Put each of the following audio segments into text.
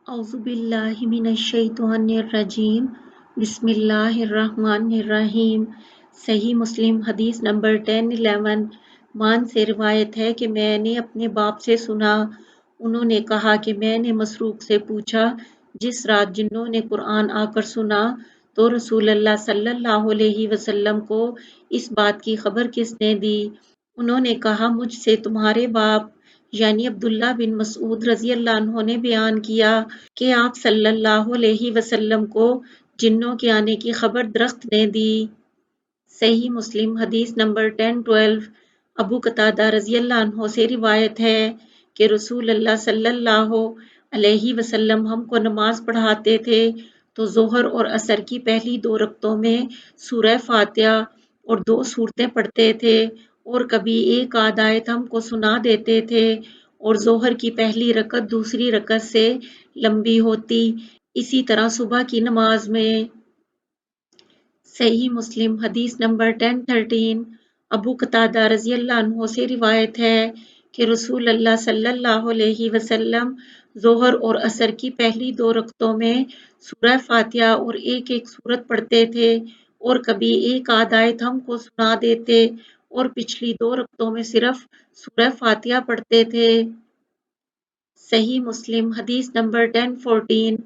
اعوذ باللہ من الشیطان الرجیم بسم اللہ الرحمن الرحیم۔ صحیح مسلم حدیث نمبر 1011 مان سے روایت ہے کہ میں نے اپنے باپ سے سنا، انہوں نے کہا کہ میں نے مسروق سے پوچھا، جس رات جنوں نے قرآن آ کر سنا تو رسول اللہ صلی اللہ علیہ وسلم کو اس بات کی خبر کس نے دی؟ انہوں نے کہا، مجھ سے تمہارے باپ یعنی عبداللہ بن مسعود رضی اللہ عنہ نے بیان کیا کہ آپ صلی اللہ علیہ وسلم کو جنوں کے آنے کی خبر درخت نے دی۔ صحیح مسلم حدیث نمبر 1012 ابو قتادہ رضی اللہ عنہ سے روایت ہے کہ رسول اللہ صلی اللہ علیہ وسلم ہم کو نماز پڑھاتے تھے تو ظہر اور عصر کی پہلی 2 رکعتوں میں سورہ فاتحہ اور 2 سورتیں پڑھتے تھے، اور کبھی ایک آدھ آیت ہم کو سنا دیتے تھے، اور ظہر کی پہلی رکعت دوسری رکعت سے لمبی ہوتی، اسی طرح صبح کی نماز میں۔ صحیح مسلم حدیث نمبر 1013 ابو قتادہ رضی اللہ عنہ سے روایت ہے کہ رسول اللہ صلی اللہ علیہ وسلم ظہر اور عصر کی پہلی 2 رکعتوں میں سورہ فاتحہ اور ایک ایک سورت پڑھتے تھے، اور کبھی ایک آدھ آیت ہم کو سنا دیتے، اور پچھلی 2 رکعتوں میں صرف سورہ فاتحہ پڑھتے تھے۔ صحیح مسلم حدیث نمبر 1014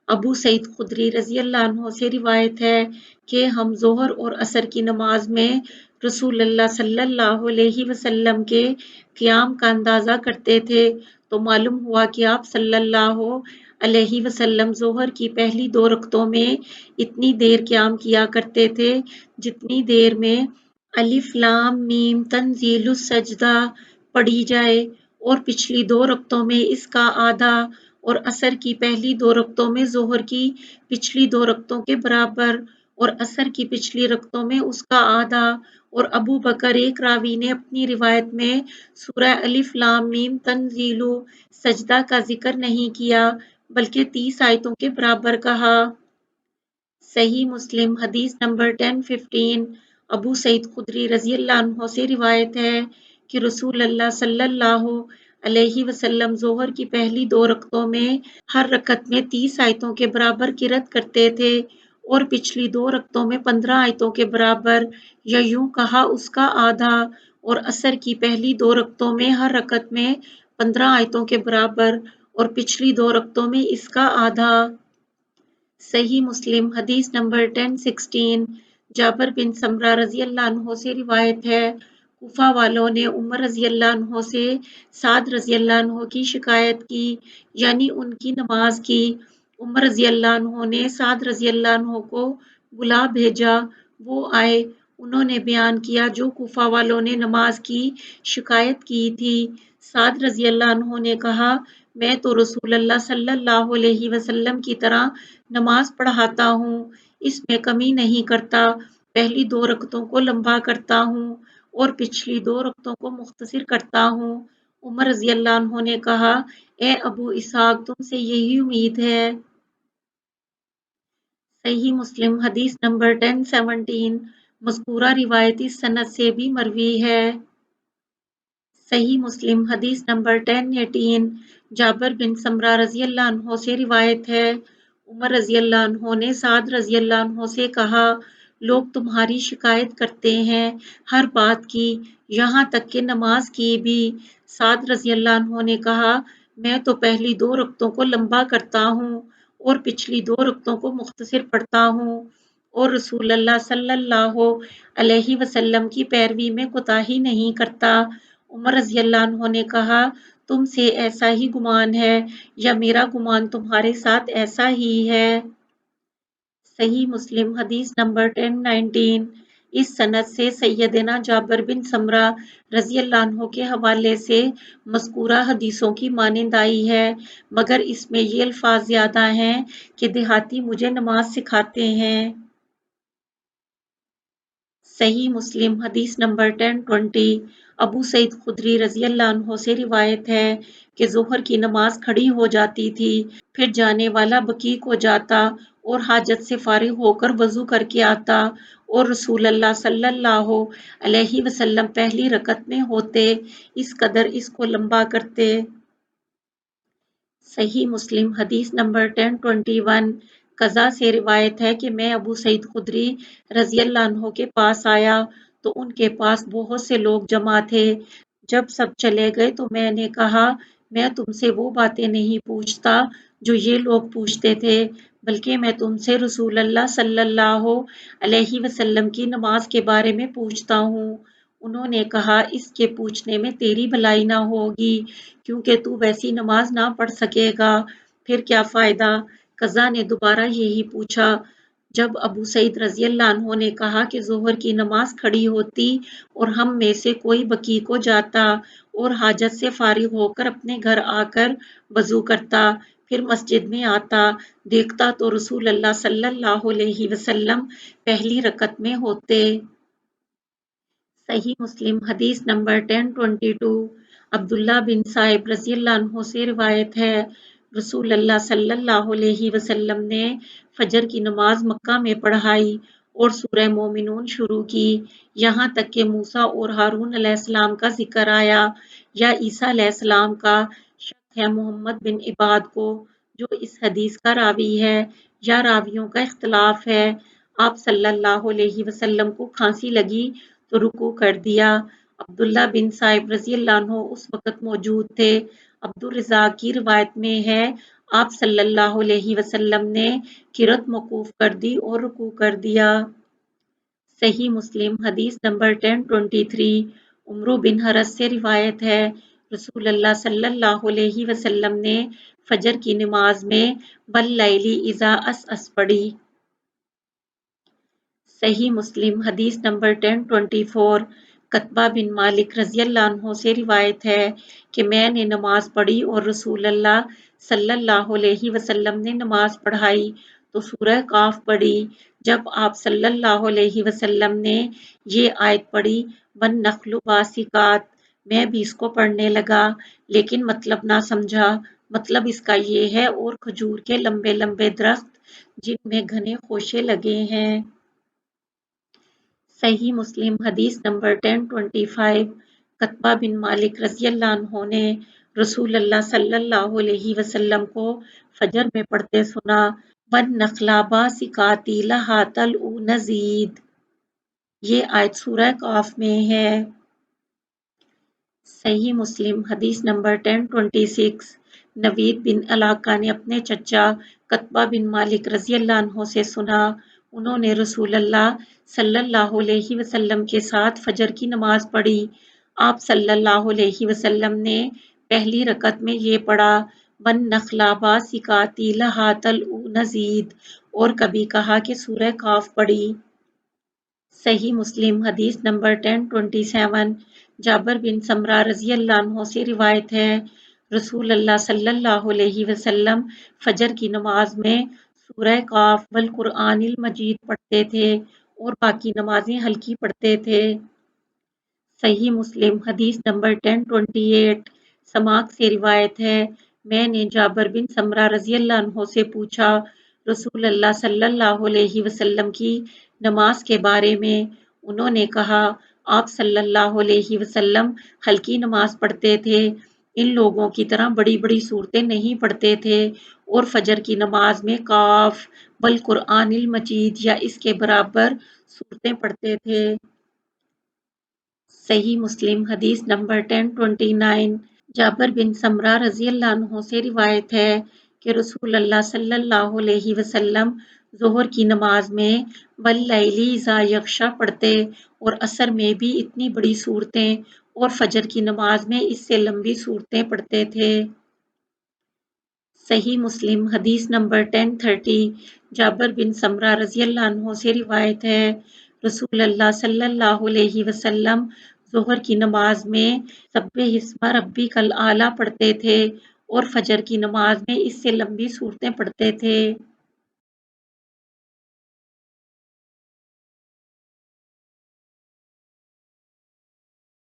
ابو سعید خدری رضی اللہ عنہ سے روایت ہے کہ ہم ظہر اور عصر کی نماز میں رسول اللہ صلی اللہ علیہ وسلم کے قیام کا اندازہ کرتے تھے تو معلوم ہوا کہ آپ صلی اللہ علیہ وسلم ظہر کی پہلی 2 رکعتوں میں اتنی دیر قیام کیا کرتے تھے جتنی دیر میں الف لام میم تنزیل السجدہ پڑھی جائے، اور پچھلی 2 رکعتوں میں اس کا آدھا، اور عصر کی پہلی 2 رکعتوں میں ظہر کی پچھلی 2 رکعتوں کے برابر، اور عصر کی پچھلی رکعتوں میں اس کا آدھا۔ اور ابو بکر ایک راوی نے اپنی روایت میں سورہ الف لام میم تنزیل سجدہ کا ذکر نہیں کیا بلکہ 30 آیتوں کے برابر کہا۔ صحیح مسلم حدیث نمبر 1015 ابو سعید خدری رضی اللہ عنہ سے روایت ہے کہ رسول اللہ صلی اللہ علیہ وسلم ظہر کی پہلی 2 رکعتوں میں ہر رکعت میں 30 آیتوں کے برابر قرأت کرتے تھے، اور پچھلی 2 رکعتوں میں 15 آیتوں کے برابر، یا یوں کہا اس کا آدھا، اور عصر کی پہلی 2 رکعتوں میں ہر رکعت میں 15 آیتوں کے برابر، اور پچھلی 2 رکعتوں میں اس کا آدھا۔ صحیح مسلم حدیث نمبر 1016 جابر بن سمرہ رضی اللہ عنہ سے روایت ہے، کوفہ والوں نے عمر رضی اللہ عنہ سے سعد رضی اللہ عنہ کی شکایت کی، یعنی ان کی نماز کی۔ عمر رضی اللہ عنہ نے سعد رضی اللہ عنہ کو بلا بھیجا، وہ آئے، انہوں نے بیان کیا جو کوفہ والوں نے نماز کی شکایت کی تھی۔ سعد رضی اللہ عنہ نے کہا، میں تو رسول اللہ صلی اللہ علیہ وسلم کی طرح نماز پڑھاتا ہوں، اس میں کمی نہیں کرتا، پہلی 2 رکعتوں کو لمبا کرتا ہوں اور پچھلی 2 رکعتوں کو مختصر کرتا ہوں۔ عمر رضی اللہ عنہ نے کہا، اے ابو اسحاق، تم سے یہی امید ہے۔ صحیح مسلم حدیث نمبر 1017 مذکورہ روایت اس سند سے بھی مروی ہے۔ صحیح مسلم حدیث نمبر 1018 جابر بن سمرہ رضی اللہ عنہ سے روایت ہے، عمر رضی اللہ عنہ نے سعد رضی اللہ عنہ سے کہا، لوگ تمہاری شکایت کرتے ہیں ہر بات کی، یہاں تک کہ نماز کی بھی۔ سعد رضی اللہ عنہ نے کہا، میں تو پہلی 2 رکعتوں کو لمبا کرتا ہوں اور پچھلی 2 رکعتوں کو مختصر پڑھتا ہوں، اور رسول اللہ صلی اللہ علیہ وسلم کی پیروی میں کوتاہی نہیں کرتا۔ عمر رضی اللہ عنہ نے کہا، تم سے ایسا ہی گمان ہے، یا میرا گمان تمہارے ساتھ ایسا ہی ہے۔ صحیح مسلم حدیث نمبر 1019 اس سند سے سیدنا جابر بن سمرہ رضی اللہ عنہ کے حوالے سے مذکورہ حدیثوں کی مانند آئی ہے، مگر اس میں یہ الفاظ زیادہ ہیں کہ دیہاتی مجھے نماز سکھاتے ہیں۔ صحیح مسلم حدیث نمبر 1020 ابو سعید خدری رضی اللہ عنہ سے روایت ہے کہ ظہر کی نماز کھڑی ہو جاتی تھی، پھر جانے والا بقیع کو جاتا اور حاجت سے فارغ ہو کر وضو کر کے آتا، اور رسول اللہ صلی اللہ علیہ وسلم پہلی رکعت میں ہوتے، اس قدر اس کو لمبا کرتے۔ صحیح مسلم حدیث نمبر 1021 قضا سے روایت ہے کہ میں ابو سعید خدری رضی اللہ عنہ کے پاس آیا تو ان کے پاس بہت سے لوگ جمع تھے۔ جب سب چلے گئے تو میں نے کہا میں تم سے وہ باتیں نہیں پوچھتا جو یہ لوگ پوچھتے تھے، بلکہ میں تم سے رسول اللہ صلی اللہ علیہ وسلم کی نماز کے بارے میں پوچھتا ہوں۔ انہوں نے کہا اس کے پوچھنے میں تیری بھلائی نہ ہوگی کیونکہ تو ویسی نماز نہ پڑھ سکے گا، پھر کیا فائدہ؟ قضا نے دوبارہ یہی پوچھا۔ جب ابو سعید رضی اللہ عنہ نے کہا کہ ظہر کی نماز کھڑی ہوتی اور ہم میں سے کوئی بقیع کو جاتا اور حاجت سے فارغ ہو کر اپنے گھر آ کر وضو کرتا، پھر مسجد میں آتا، دیکھتا تو رسول اللہ صلی اللہ علیہ وسلم پہلی رکعت میں ہوتے۔ صحیح مسلم حدیث نمبر 1022 عبداللہ بن صائب رضی اللہ عنہ سے روایت ہے رسول اللہ صلی اللہ علیہ وسلم نے فجر کی نماز مکہ میں پڑھائی اور سورہ مومنون شروع کی یہاں تک کہ موسیٰ اور ہارون علیہ السلام کا ذکر آیا یا عیسیٰ علیہ السلام کا۔ شک ہے محمد بن عباد کو جو اس حدیث کا راوی ہے یا راویوں کا اختلاف ہے۔ آپ صلی اللہ علیہ وسلم کو کھانسی لگی تو رکوع کر دیا۔ عبداللہ بن صائب رضی اللہ عنہ اس وقت موجود تھے۔ عبدالرزاق کی روایت میں ہے آپ صلی اللہ علیہ وسلم نے قرأت موقوف کر دی اور رکوع کر دیا۔ صحیح مسلم حدیث نمبر 1023 عمرو بن حرس سے روایت ہے رسول اللہ صلی اللہ علیہ وسلم نے فجر کی نماز میں واللیل اذا عسعس پڑھی۔ صحیح مسلم حدیث نمبر 1024 قطبہ بن مالک رضی اللہ عنہ سے روایت ہے کہ میں نے نماز پڑھی اور رسول اللہ صلی اللہ علیہ وسلم نے نماز پڑھائی تو سورہ قاف پڑھی۔ جب آپ صلی اللہ علیہ وسلم نے یہ آیت پڑھی وَالنَّخْلُ بَاسِقَاتٍ میں بھی اس کو پڑھنے لگا لیکن مطلب نہ سمجھا۔ مطلب اس کا یہ ہے اور کھجور کے لمبے لمبے درخت جن میں گھنے خوشے لگے ہیں۔ صحیح مسلم حدیث نمبر 1025 قطبہ بن مالک رضی اللہ عنہ نے رسول اللہ صلی اللہ علیہ وسلم کو فجر میں پڑھتے سنا وَالنَّخْلَ بَاسِقَاتٍ لَهَا طَلْعٌ نَضِيدٌ۔ یہ آیت سورہ قاف میں ہے۔ صحیح مسلم حدیث نمبر 1026 نوید بن علاقہ نے اپنے چچا قطبہ بن مالک رضی اللہ عنہ سے سنا انہوں نے رسول اللہ صلی اللہ علیہ وسلم کے ساتھ فجر کی نماز پڑھی۔ آپ صلی اللہ علیہ وسلم نے پہلی رکعت میں یہ پڑھا وَالنَّخْلَ بَاسِقَاتٍ لَهَا طَلْعٌ نَضِيدٌ اور کبھی کہا کہ سورہ قاف پڑھی۔ صحیح مسلم حدیث نمبر 1027 جابر بن سمرہ رضی اللہ عنہ سے روایت ہے رسول اللہ صلی اللہ علیہ وسلم فجر کی نماز میں سورہ قاف والقرآن المجید پڑھتے تھے اور باقی نمازیں ہلکی پڑھتے تھے۔ صحیح مسلم حدیث نمبر 1028 سماک سے روایت ہے میں نے جابر بن سمرہ رضی اللہ عنہ سے پوچھا رسول اللہ صلی اللہ علیہ وسلم کی نماز کے بارے میں۔ انہوں نے کہا آپ صلی اللہ علیہ وسلم ہلکی نماز پڑھتے تھے، ان لوگوں کی طرح بڑی بڑی صورتیں نہیں پڑھتے تھے اور فجر کی نماز میں قاف والقرآن المجید یا اس کے برابر صورتیں پڑھتے تھے۔ صحیح مسلم حدیث نمبر 1029 جابر بن سمرہ رضی اللہ عنہ سے روایت ہے کہ رسول اللہ صلی اللہ علیہ وسلم ظہر کی نماز میں واللیل اذا یغشی پڑھتے اور عصر میں بھی اتنی بڑی صورتیں اور فجر کی نماز میں اس سے لمبی صورتیں پڑھتے تھے۔ صحیح مسلم حدیث نمبر 1030 جابر بن سمرہ رضی اللہ عنہ سے روایت ہے رسول اللہ صلی اللہ علیہ وسلم ظہر کی نماز میں سبح اسم ربک الاعلی پڑھتے تھے اور فجر کی نماز میں اس سے لمبی صورتیں پڑھتے تھے۔